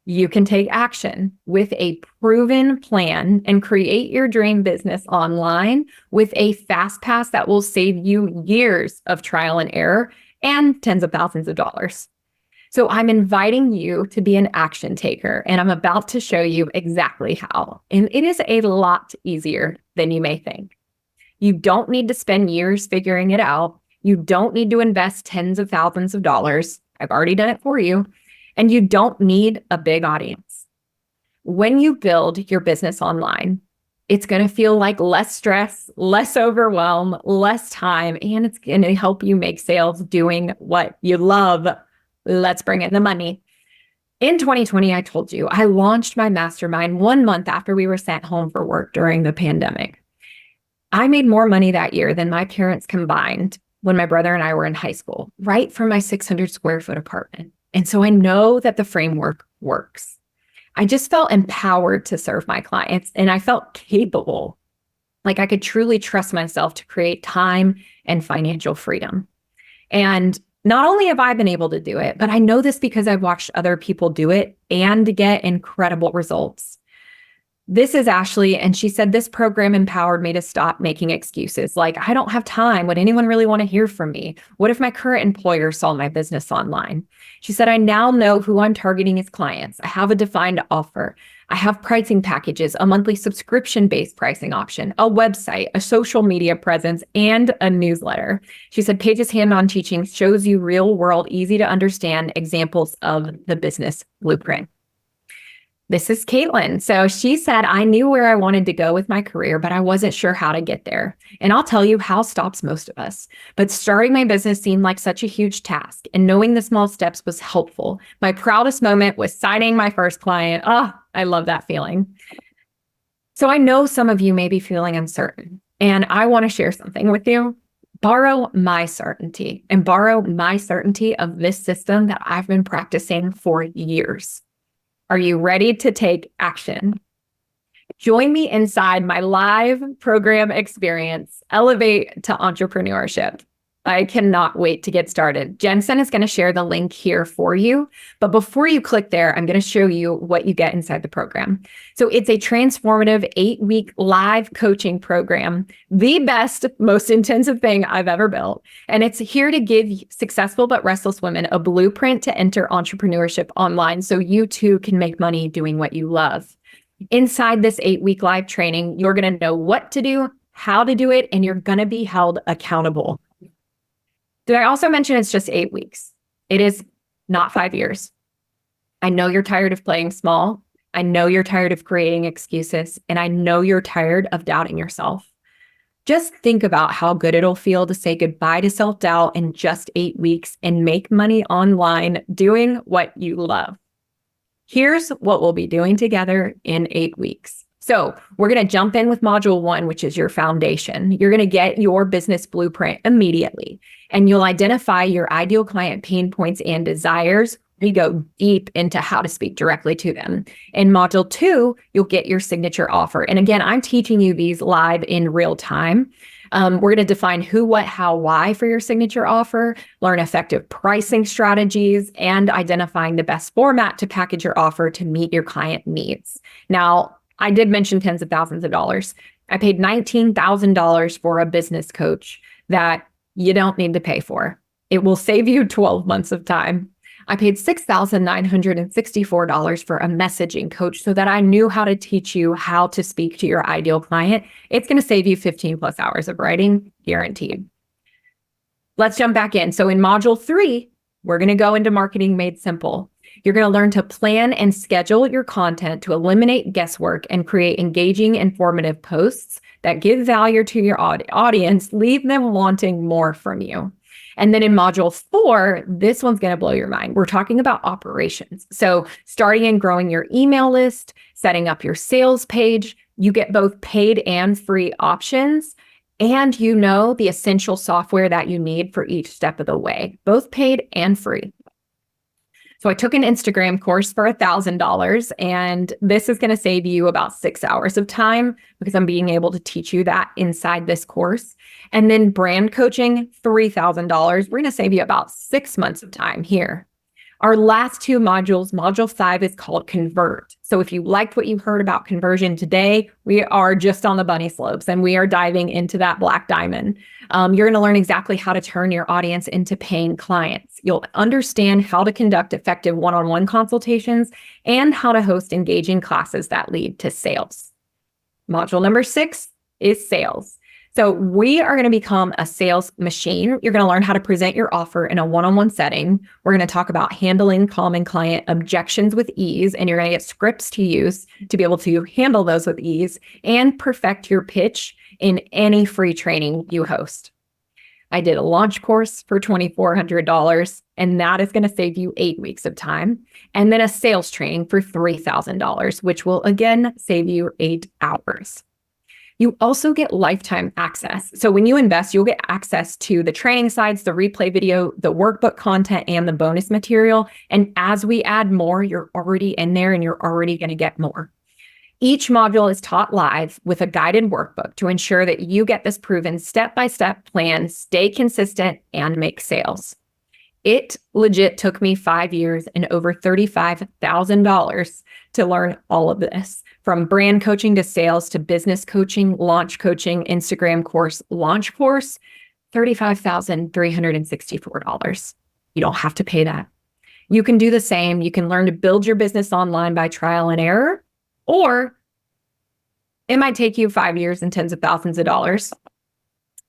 you can take action with a proven plan and create your dream business online with a fast pass that will save you years of trial and error and tens of thousands of dollars. So I'm inviting you to be an action taker, and I'm about to show you exactly how. And it is a lot easier than you may think. You don't need to spend years figuring it out. You don't need to invest tens of thousands of dollars. I've already done it for you. And you don't need a big audience. When you build your business online, it's going to feel like less stress, less overwhelm, less time, and it's going to help you make sales doing what you love. Let's bring in the money. In 2020, I told you, I launched my mastermind 1 month after we were sent home for work during the pandemic. I made more money that year than my parents combined when my brother and I were in high school, right from my 600 square foot apartment. And so I know that the framework works. I just felt empowered to serve my clients, and I felt capable, like I could truly trust myself to create time and financial freedom. And not only have I been able to do it, but I know this because I've watched other people do it and get incredible results. This is Ashley, and she said, this program empowered me to stop making excuses. Like, I don't have time. Would anyone really want to hear from me? What if my current employer saw my business online? She said, I now know who I'm targeting as clients. I have a defined offer. I have pricing packages, a monthly subscription-based pricing option, a website, a social media presence, and a newsletter. She said, Paige's hands-on teaching shows you real-world, easy to understand examples of the business blueprint. This is Caitlin. So she said, I knew where I wanted to go with my career, but I wasn't sure how to get there. And I'll tell you, how stops most of us. But starting my business seemed like such a huge task, and knowing the small steps was helpful. My proudest moment was signing my first client. Oh, I love that feeling. So I know some of you may be feeling uncertain, and I want to share something with you. Borrow my certainty, and borrow my certainty of this system that I've been practicing for years. Are you ready to take action? Join me inside my live program experience, Elevate to Entrepreneurship. I cannot wait to get started. Jensen is going to share the link here for you. But before you click there, I'm going to show you what you get inside the program. So it's a transformative 8-week live coaching program, the best, most intensive thing I've ever built. And it's here to give successful but restless women a blueprint to enter entrepreneurship online so you too can make money doing what you love. Inside this 8-week live training, you're going to know what to do, how to do it, and you're going to be held accountable. Did I also mention it's just 8 weeks? It is not 5 years. I know you're tired of playing small. I know you're tired of creating excuses, and I know you're tired of doubting yourself. Just think about how good it'll feel to say goodbye to self-doubt in just 8 weeks and make money online doing what you love. Here's what we'll be doing together in 8 weeks. So we're going to jump in with module 1, which is your foundation. You're going to get your business blueprint immediately, and you'll identify your ideal client pain points and desires. We go deep into how to speak directly to them. In module 2, you'll get your signature offer. And again, I'm teaching you these live in real time. We're going to define who, what, how, why for your signature offer, learn effective pricing strategies, and identifying the best format to package your offer to meet your client needs. Now, I did mention tens of thousands of dollars. I paid $19,000 for a business coach that you don't need to pay for. It will save you 12 months of time. I paid $6,964 for a messaging coach so that I knew how to teach you how to speak to your ideal client. It's going to save you 15 plus hours of writing, guaranteed. Let's jump back in. So in module 3, we're going to go into marketing made simple. You're going to learn to plan and schedule your content to eliminate guesswork and create engaging, informative posts that give value to your audience, leave them wanting more from you. And then in module 4, this one's going to blow your mind. We're talking about operations. So starting and growing your email list, setting up your sales page, you get both paid and free options. And you know the essential software that you need for each step of the way, both paid and free. So I took an Instagram course for $1,000, and this is going to save you about 6 hours of time because I'm being able to teach you that inside this course. And then brand coaching, $3,000. We're going to save you about 6 months of time here. Our last 2 modules, module 5 is called Convert. So if you liked what you heard about conversion today, we are just on the bunny slopes and we are diving into that black diamond. You're going to learn exactly how to turn your audience into paying clients. You'll understand how to conduct effective one-on-one consultations and how to host engaging classes that lead to sales. Module number 6 is sales. So we are going to become a sales machine. You're going to learn how to present your offer in a one-on-one setting. We're going to talk about handling common client objections with ease, and you're going to get scripts to use to be able to handle those with ease and perfect your pitch in any free training you host. I did a launch course for $2,400, and that is going to save you 8 weeks of time. And then a sales training for $3,000, which will again save you 8 hours. You also get lifetime access. So when you invest, you'll get access to the training sites, the replay video, the workbook content, and the bonus material. And as we add more, you're already in there and you're already going to get more. Each module is taught live with a guided workbook to ensure that you get this proven step-by-step plan, stay consistent, and make sales. It legit took me 5 years and over $35,000 to learn all of this, from brand coaching to sales to business coaching, launch coaching, Instagram course, launch course, $35,364. You don't have to pay that. You can do the same. You can learn to build your business online by trial and error, or it might take you 5 years and tens of thousands of dollars.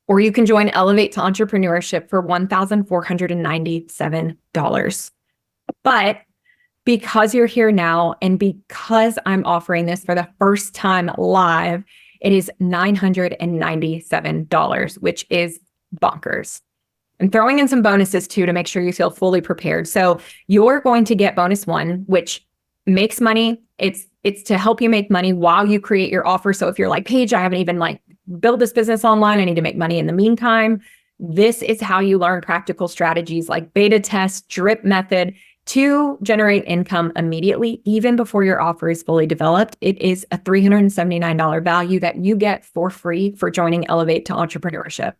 Or you can join Elevate to Entrepreneurship for $1,497. But because you're here now and because I'm offering this for the first time live, it is $997, which is bonkers. I'm throwing in some bonuses too to make sure you feel fully prepared. So you're going to get bonus 1, which makes money. It's to help you make money while you create your offer. So if you're like, Paige, I haven't even build this business online, I need to make money in the meantime. This is how you learn practical strategies like beta test, drip method to generate income immediately, even before your offer is fully developed. It is a $379 value that you get for free for joining Elevate to Entrepreneurship.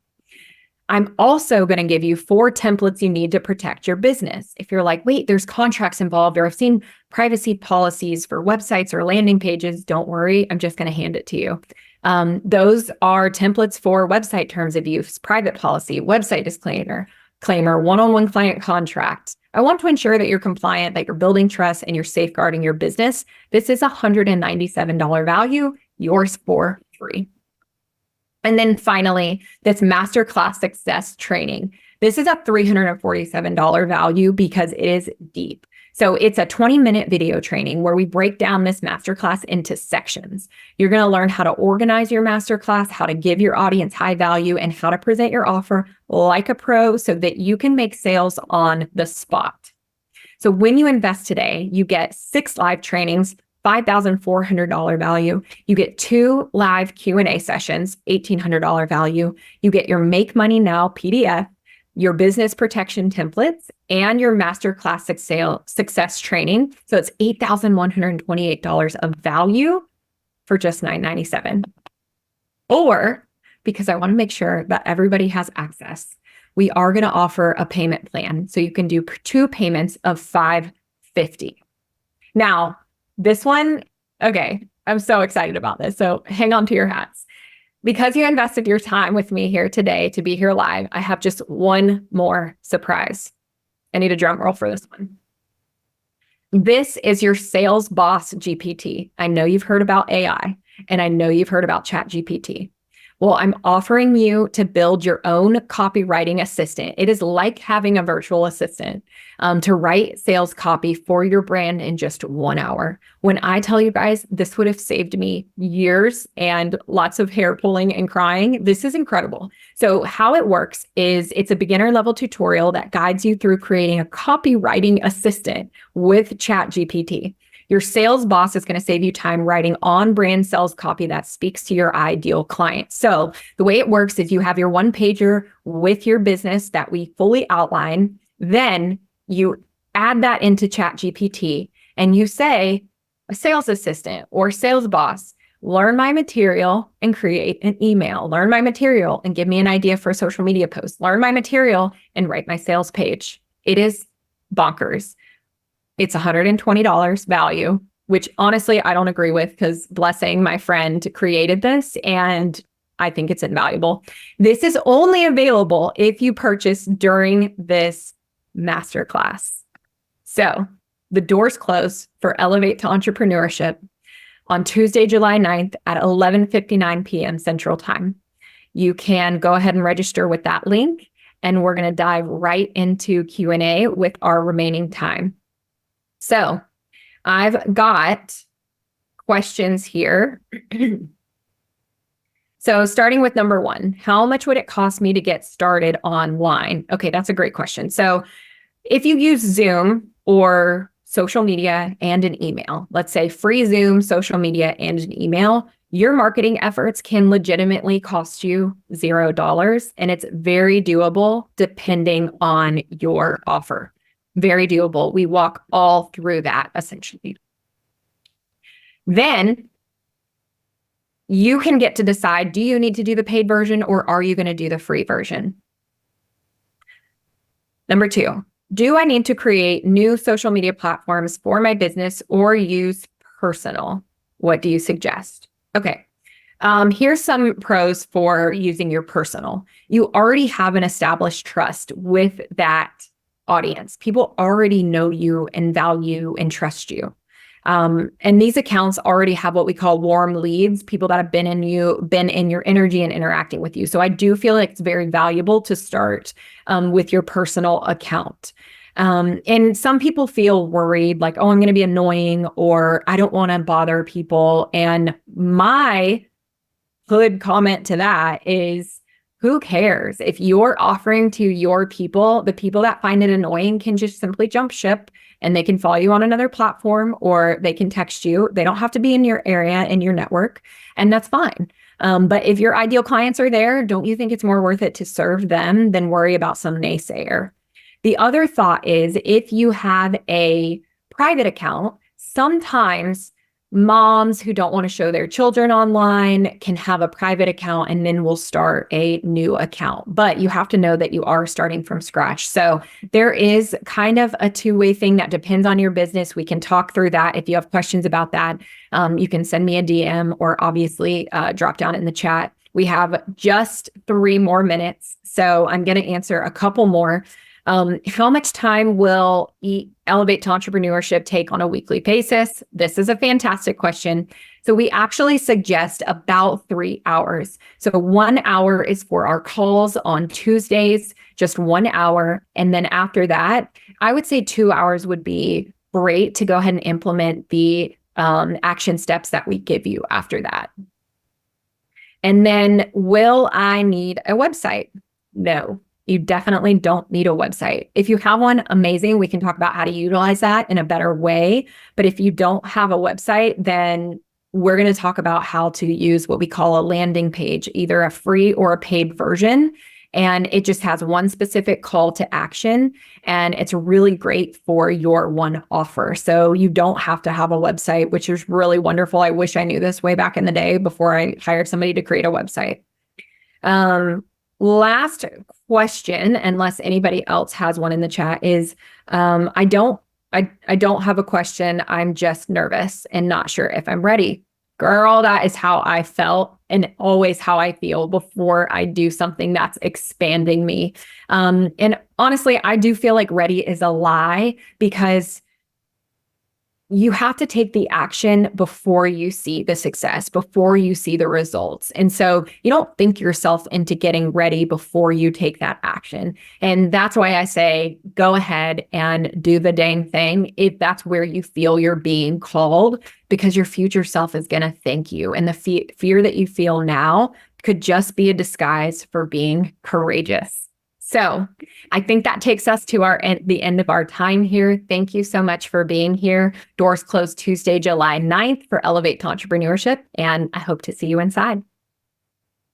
I'm also going to give you 4 templates you need to protect your business. If you're like, wait, there's contracts involved, or I've seen privacy policies for websites or landing pages, don't worry, I'm just going to hand it to you. Those are templates for website terms of use, private policy, website disclaimer, one-on-one client contract. I want to ensure that you're compliant, that you're building trust, and you're safeguarding your business. This is $197 value, yours for free. And then finally, this masterclass success training. This is a $347 value because it is deep. So it's a 20-minute video training where we break down this masterclass into sections. You're going to learn how to organize your masterclass, how to give your audience high value, and how to present your offer like a pro so that you can make sales on the spot. So when you invest today, you get 6 live trainings, $5,400 value. You get 2 live Q&A sessions, $1,800 value. You get your Make Money Now PDF, your business protection templates, and your masterclass success training. So it's $8,128 of value for just $997. Or, because I want to make sure that everybody has access, we are going to offer a payment plan. So you can do 2 payments of $550. Now, this one, okay, I'm so excited about this. So hang on to your hats. Because you invested your time with me here today to be here live, I have just one more surprise. I need a drum roll for this one. This is your Sales Boss GPT. I know you've heard about AI, and I know you've heard about ChatGPT. Well, I'm offering you to build your own copywriting assistant. It is like having a virtual assistant to write sales copy for your brand in just 1 hour. When I tell you guys, this would have saved me years and lots of hair pulling and crying. This is incredible. So how it works is it's a beginner level tutorial that guides you through creating a copywriting assistant with ChatGPT. Your sales boss is going to save you time writing on-brand sales copy that speaks to your ideal client. So the way it works is you have your one-pager with your business that we fully outline. Then you add that into ChatGPT and you say, a sales assistant or sales boss, learn my material and create an email. Learn my material and give me an idea for a social media post. Learn my material and write my sales page. It is bonkers. It's $120 value, which honestly, I don't agree with because Blessing, my friend, created this and I think it's invaluable. This is only available if you purchase during this masterclass. So the doors close for Elevate to Entrepreneurship on Tuesday, July 9th at 11:59 p.m. Central Time. You can go ahead and register with that link, and we're going to dive right into Q&A with our remaining time. So I've got questions here. So starting with number 1, how much would it cost me to get started online? Okay, that's a great question. So if you use Zoom or social media and an email, let's say free Zoom, social media, and an email, your marketing efforts can legitimately cost you $0, and it's very doable depending on your offer. Very doable. We walk all through that essentially. Then you can get to decide, do you need to do the paid version or are you going to do the free version? Number 2, do I need to create new social media platforms for my business or use personal? What do you suggest? Okay. Here's some pros for using your personal. You already have an established trust with that audience. People already know you and value and trust you. And these accounts already have what we call warm leads, people that have been in your energy and interacting with you. So I do feel like it's very valuable to start with your personal account. And some people feel worried like, oh, I'm going to be annoying or I don't want to bother people. And my good comment to that is, who cares? If you're offering to your people, the people that find it annoying can just simply jump ship and they can follow you on another platform or they can text you. They don't have to be in your area, in your network, and that's fine. But if your ideal clients are there, don't you think it's more worth it to serve them than worry about some naysayer? The other thought is if you have a private account, sometimes moms who don't want to show their children online can have a private account and then we'll start a new account. But you have to know that you are starting from scratch. So there is kind of a two-way thing that depends on your business. We can talk through that. If you have questions about that, you can send me a DM or obviously drop down in the chat. We have just 3 more minutes. So I'm going to answer a couple more. How much time will Elevate to Entrepreneurship take on a weekly basis? This is a fantastic question. So we actually suggest about 3 hours. So 1 hour is for our calls on Tuesdays, just 1 hour. And then after that, I would say 2 hours would be great to go ahead and implement the action steps that we give you after that. And then, will I need a website? No. You definitely don't need a website. If you have one, amazing. We can talk about how to utilize that in a better way. But if you don't have a website, then we're going to talk about how to use what we call a landing page, either a free or a paid version. And it just has one specific call to action. And it's really great for your one offer. So you don't have to have a website, which is really wonderful. I wish I knew this way back in the day before I hired somebody to create a website. Last question, unless anybody else has one in the chat, is I don't have a question. I'm just nervous and not sure if I'm ready. Girl, that is how I felt and always how I feel before I do something that's expanding me. And honestly, I do feel like ready is a lie, because you have to take the action before you see the success, before you see the results. And so you don't think yourself into getting ready before you take that action. And that's why I say, go ahead and do the dang thing if that's where you feel you're being called, because your future self is going to thank you. And the fear that you feel now could just be a disguise for being courageous. So I think that takes us to the end of our time here. Thank you so much for being here. Doors close Tuesday, July 9th for Elevate to Entrepreneurship, and I hope to see you inside.